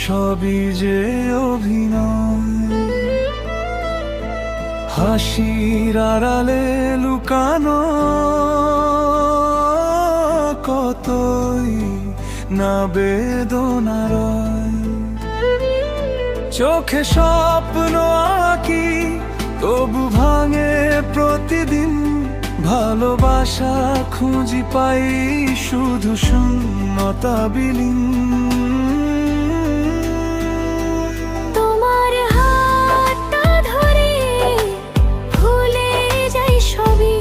সবই যে অভিনয়। হাসির আড়ালে লুকানো কতই না বেদনার, চোখে স্বপ্ন আঁকি তবু ভাঙে প্রতিদিন। ভালোবাসা খুঁজি পাই শুধু শূন্যতা বিলীন। তোমার হাতটা ধরে ভুলে যাই সবই,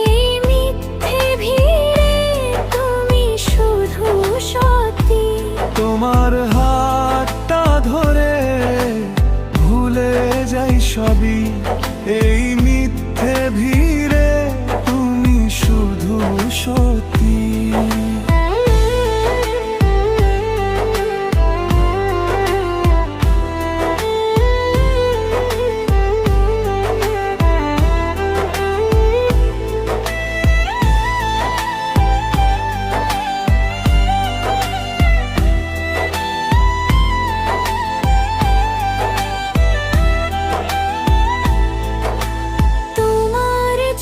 এই মিথ্যে ভিড়ে তুমি শুধু সত্যি। তোমার হাতটা ধরে ভুলে যাই সবই, এই মিথ্যে ভিড়ে তুমি শুধু সত্যি।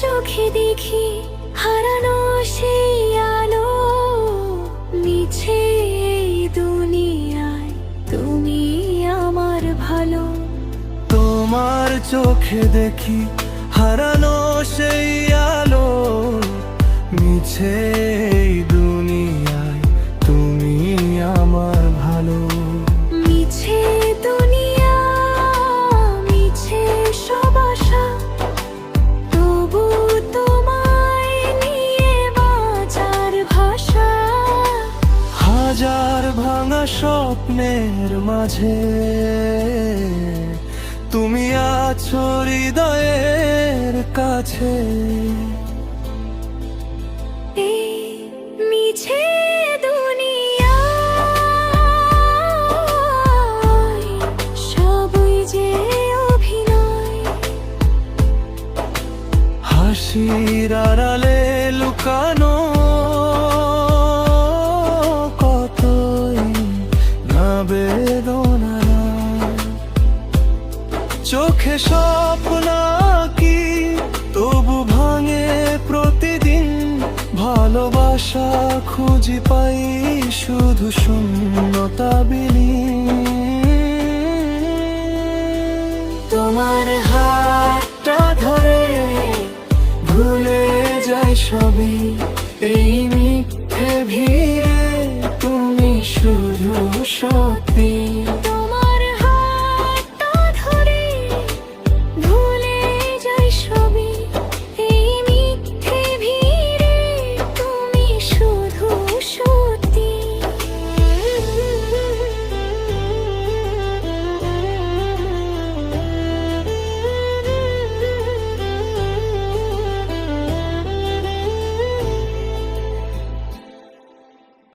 চোখে দেখি হারানো সেই আলো, মিছে এই দুনিয়ায় তুমি আমার ভালো। তোমার চোখে দেখি হারানো সেই আলো, মিছে এই দুনিয়ায় তুমি আমার ভালো। মিছে দুনিয়া, মিছে সব আশা, তবু তোমায় নিয়ে বাঁচার ভাষা। হাজার ভাঙা স্বপ্নের মাঝে তুমি আছো হৃদয়ের কাছে। এই মিছে দুনিয়ায় সবই যে অভিনয়। হাসির আড়ালে লুকানো কতই না বেদনা, চোখে স্বপ্ন আঁকি তবু ভাঙে প্রতিদিন। ভালোবাসা খুঁজি পাই শুধু শূন্যতা বিলীন। তোমার হাতটা ধরে ভুলে যাই সবই, এই মিথ্যে ভিড়